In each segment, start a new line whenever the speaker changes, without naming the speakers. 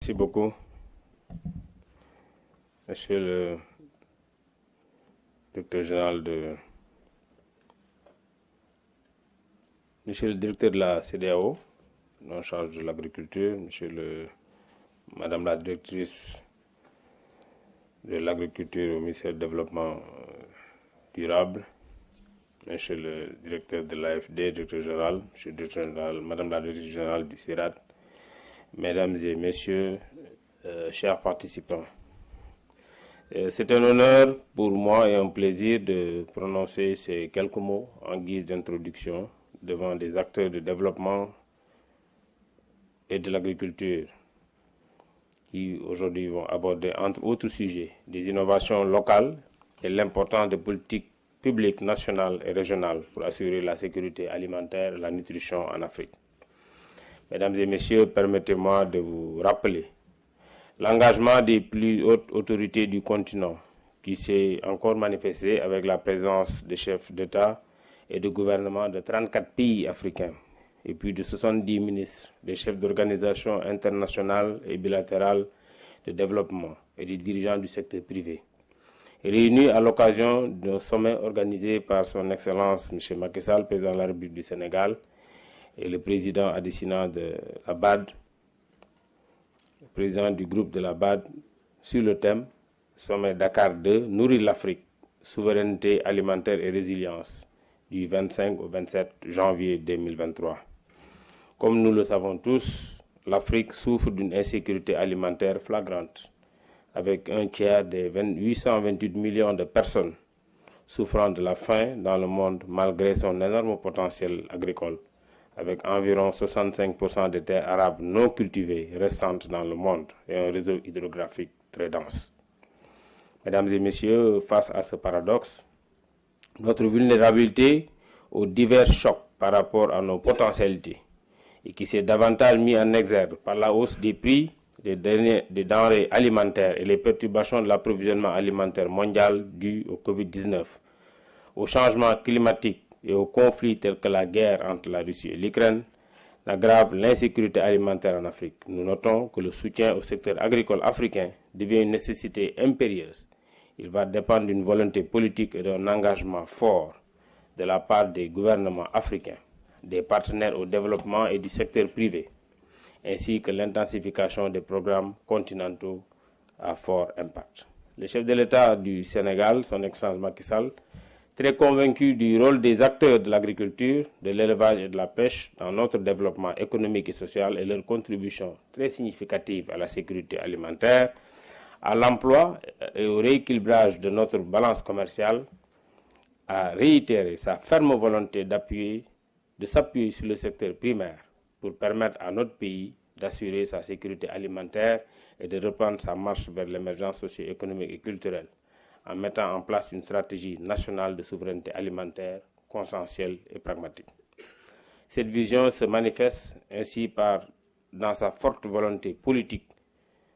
Merci beaucoup, Monsieur le directeur général Monsieur le directeur de la CEDEAO, en charge de l'agriculture, Madame la directrice de l'agriculture au ministère du Développement durable, Monsieur le directeur de l'AFD, directeur général, Monsieur le directeur général, Madame la directrice générale du CIRAD, Mesdames et Messieurs, chers participants. C'est un honneur pour moi et un plaisir de prononcer ces quelques mots en guise d'introduction devant des acteurs de développement et de l'agriculture qui aujourd'hui vont aborder, entre autres sujets, des innovations locales et l'importance des politiques publiques nationales et régionales pour assurer la sécurité alimentaire et la nutrition en Afrique. Mesdames et Messieurs, permettez-moi de vous rappeler l'engagement des plus hautes autorités du continent qui s'est encore manifesté avec la présence des chefs d'État et de gouvernement de 34 pays africains et plus de 70 ministres, des chefs d'organisations internationales et bilatérales de développement et des dirigeants du secteur privé. Réunis à l'occasion d'un sommet organisé par son Excellence M. Macky Sall, président de la République du Sénégal, et le président Adesina de la BAD, président du groupe de la BAD, sur le thème Sommet Dakar 2, Nourrir l'Afrique, souveraineté alimentaire et résilience, du 25 au 27 janvier 2023. Comme nous le savons tous, l'Afrique souffre d'une insécurité alimentaire flagrante, avec un tiers des 828 millions de personnes souffrant de la faim dans le monde malgré son énorme potentiel agricole, avec environ 65% des terres arables non cultivées restantes dans le monde et un réseau hydrographique très dense. Mesdames et Messieurs, face à ce paradoxe, notre vulnérabilité aux divers chocs par rapport à nos potentialités et qui s'est davantage mis en exergue par la hausse des prix des denrées alimentaires et les perturbations de l'approvisionnement alimentaire mondial dues au Covid-19, au changement climatique et aux conflits tels que la guerre entre la Russie et l'Ukraine, aggrave l'insécurité alimentaire en Afrique. Nous notons que le soutien au secteur agricole africain devient une nécessité impérieuse. Il va dépendre d'une volonté politique et d'un engagement fort de la part des gouvernements africains, des partenaires au développement et du secteur privé, ainsi que l'intensification des programmes continentaux à fort impact. Le chef de l'État du Sénégal, son Excellence Macky Sall, très convaincu du rôle des acteurs de l'agriculture, de l'élevage et de la pêche dans notre développement économique et social et leur contribution très significative à la sécurité alimentaire, à l'emploi et au rééquilibrage de notre balance commerciale, a réitéré sa ferme volonté de s'appuyer sur le secteur primaire pour permettre à notre pays d'assurer sa sécurité alimentaire et de reprendre sa marche vers l'émergence socio-économique et culturelle, en mettant en place une stratégie nationale de souveraineté alimentaire consensuelle et pragmatique. Cette vision se manifeste ainsi dans sa forte volonté politique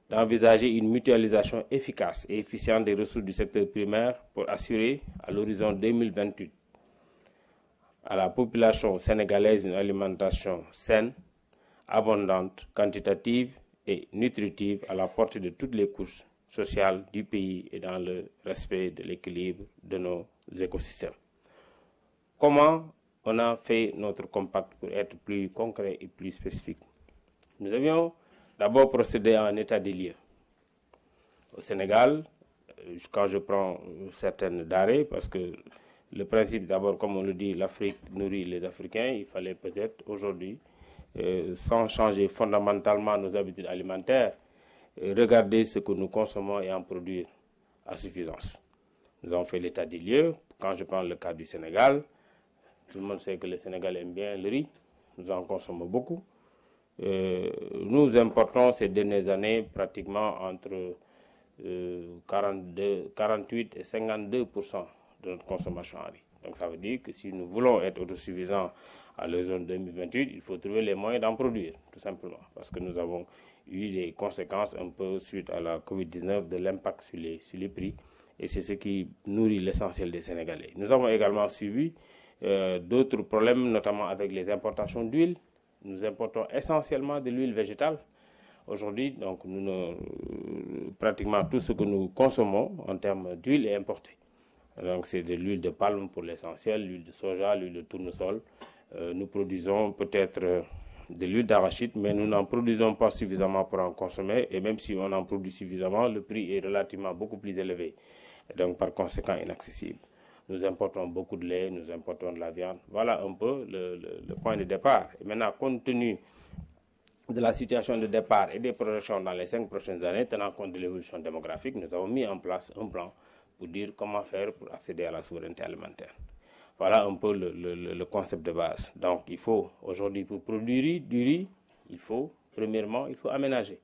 d'envisager une mutualisation efficace et efficiente des ressources du secteur primaire pour assurer, à l'horizon 2028, à la population sénégalaise une alimentation saine, abondante, quantitative et nutritive à la portée de toutes les couches sociales du pays et dans le respect de l'équilibre de nos écosystèmes. Comment on a fait notre compact pour être plus concret et plus spécifique? Nous avions d'abord procédé à un état des lieux. Au Sénégal, quand je prends certaines denrées, parce que le principe d'abord, comme on le dit, l'Afrique nourrit les Africains, il fallait peut-être aujourd'hui, sans changer fondamentalement nos habitudes alimentaires, regarder ce que nous consommons et en produire à suffisance. Nous avons fait l'état des lieux. Quand je prends le cas du Sénégal, tout le monde sait que le Sénégal aime bien le riz, nous en consommons beaucoup. Nous importons ces dernières années pratiquement entre 48 et 52% de notre consommation en riz. Donc ça veut dire que si nous voulons être autosuffisants à l'horizon 2028, il faut trouver les moyens d'en produire, tout simplement. Parce que nous avons eu des conséquences un peu suite à la Covid-19 de l'impact sur les prix. Et c'est ce qui nourrit l'essentiel des Sénégalais. Nous avons également suivi d'autres problèmes, notamment avec les importations d'huile. Nous importons essentiellement de l'huile végétale. Aujourd'hui, donc, pratiquement tout ce que nous consommons en termes d'huile est importé. Donc c'est de l'huile de palme pour l'essentiel, l'huile de soja, l'huile de tournesol. Nous produisons peut-être de l'huile d'arachide, mais nous n'en produisons pas suffisamment pour en consommer. Et même si on en produit suffisamment, le prix est relativement beaucoup plus élevé. Et donc par conséquent inaccessible. Nous importons beaucoup de lait, nous importons de la viande. Voilà un peu le point de départ. Et maintenant, compte tenu de la situation de départ et des projections dans les 5 prochaines années, tenant compte de l'évolution démographique, nous avons mis en place un plan pour dire comment faire pour accéder à la souveraineté alimentaire. Voilà un peu le concept de base. Donc il faut aujourd'hui, pour produire du riz, premièrement, il faut aménager.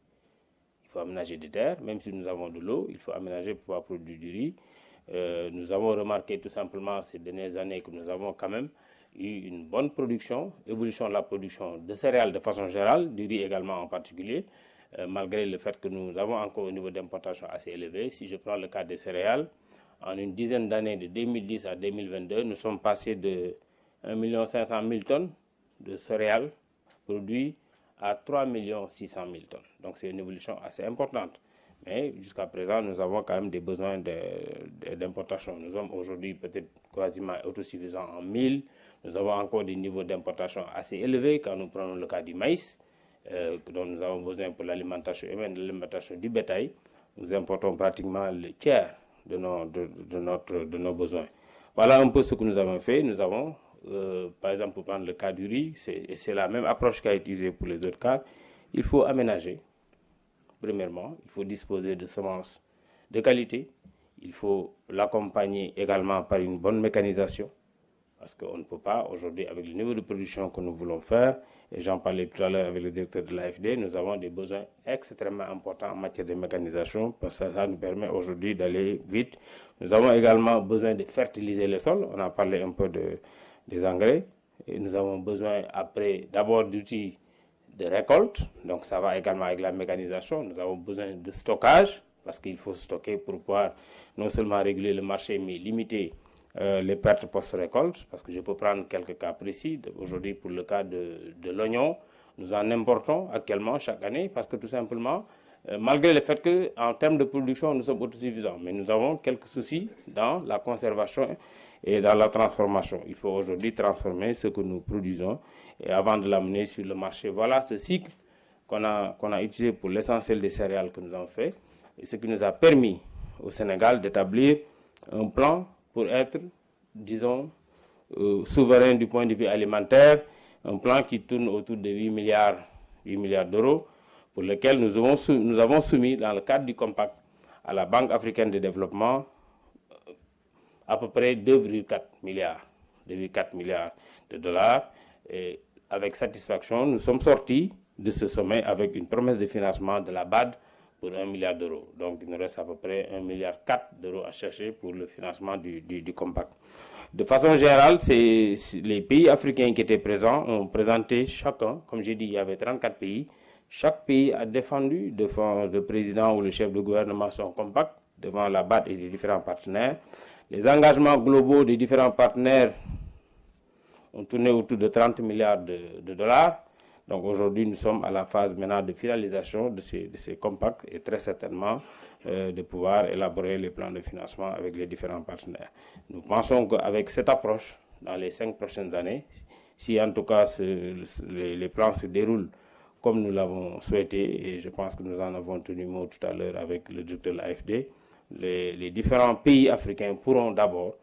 Il faut aménager des terres, même si nous avons de l'eau, il faut aménager pour pouvoir produire du riz. Nous avons remarqué tout simplement ces dernières années que nous avons quand même eu une bonne production, évolution de la production de céréales de façon générale, du riz également en particulier, malgré le fait que nous avons encore un niveau d'importation assez élevé. Si je prends le cas des céréales, en une dizaine d'années, de 2010 à 2022, nous sommes passés de 1 500 000 tonnes de céréales produites à 3 600 000 tonnes. Donc c'est une évolution assez importante. Mais jusqu'à présent, nous avons quand même des besoins d'importation. Nous sommes aujourd'hui peut-être quasiment autosuffisants en mil. Nous avons encore des niveaux d'importation assez élevés quand nous prenons le cas du maïs, dont nous avons besoin pour l'alimentation humaine, de l'alimentation du bétail. Nous importons pratiquement le tiers de nos besoins. Voilà un peu ce que nous avons fait. Nous avons, par exemple, pour prendre le cas du riz, c'est la même approche qu'a utilisée pour les autres cas. Il faut aménager. Premièrement, il faut disposer de semences de qualité. Il faut l'accompagner également par une bonne mécanisation. Parce qu'on ne peut pas, aujourd'hui, avec le niveau de production que nous voulons faire, et j'en parlais tout à l'heure avec le directeur de l'AFD, nous avons des besoins extrêmement importants en matière de mécanisation, parce que ça nous permet aujourd'hui d'aller vite. Nous avons également besoin de fertiliser le sol. On a parlé un peu des engrais. Et nous avons besoin, après, d'abord d'outils de récolte. Donc ça va également avec la mécanisation. Nous avons besoin de stockage, parce qu'il faut stocker pour pouvoir non seulement réguler le marché, mais limiter les pertes post-récolte, parce que je peux prendre quelques cas précis. Aujourd'hui, pour le cas de l'oignon, nous en importons actuellement chaque année, parce que tout simplement, malgré le fait qu'en termes de production, nous sommes autosuffisants, mais nous avons quelques soucis dans la conservation et dans la transformation. Il faut aujourd'hui transformer ce que nous produisons et avant de l'amener sur le marché. Voilà ce cycle qu'on a utilisé pour l'essentiel des céréales que nous avons fait, et ce qui nous a permis au Sénégal d'établir un plan pour être, disons, souverain du point de vue alimentaire, un plan qui tourne autour de 8 milliards d'euros, pour lequel nous avons soumis, dans le cadre du compact, à la Banque africaine de développement, à peu près 2,4 milliards de dollars. Et avec satisfaction, nous sommes sortis de ce sommet avec une promesse de financement de la BAD pour 1 milliard d'euros. Donc il nous reste à peu près 1,4 milliard d'euros à chercher pour le financement du compact. De façon générale, les pays africains qui étaient présents ont présenté chacun, comme j'ai dit, il y avait 34 pays. Chaque pays a défendu devant le président ou le chef de gouvernement son compact, devant la BAD et les différents partenaires. Les engagements globaux des différents partenaires ont tourné autour de 30 milliards de dollars. Donc aujourd'hui, nous sommes à la phase maintenant de finalisation de ces compacts et très certainement de pouvoir élaborer les plans de financement avec les différents partenaires. Nous pensons qu'avec cette approche, dans les 5 prochaines années, si en tout cas les plans se déroulent comme nous l'avons souhaité, et je pense que nous en avons tenu mot tout à l'heure avec le directeur de l'AFD, les différents pays africains pourront d'abord,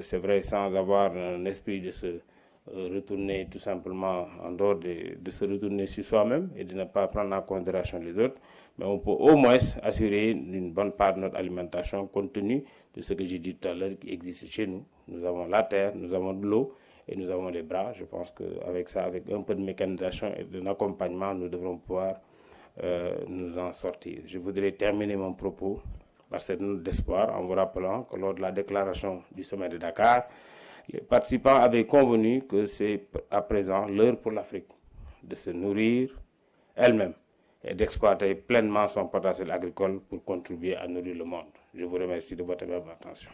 c'est vrai sans avoir un esprit de se retourner tout simplement en dehors de se retourner sur soi-même et de ne pas prendre en considération les autres, mais on peut au moins assurer une bonne part de notre alimentation compte tenu de ce que j'ai dit tout à l'heure qui existe chez nous. Nous avons la terre, nous avons de l'eau et nous avons les bras. Je pense qu'avec ça, avec un peu de mécanisation et d'un accompagnement, nous devrons pouvoir nous en sortir. Je voudrais terminer mon propos par cette note d'espoir en vous rappelant que lors de la déclaration du sommet de Dakar, les participants avaient convenu que c'est à présent l'heure pour l'Afrique de se nourrir elle-même et d'exploiter pleinement son potentiel agricole pour contribuer à nourrir le monde. Je vous remercie de votre attention.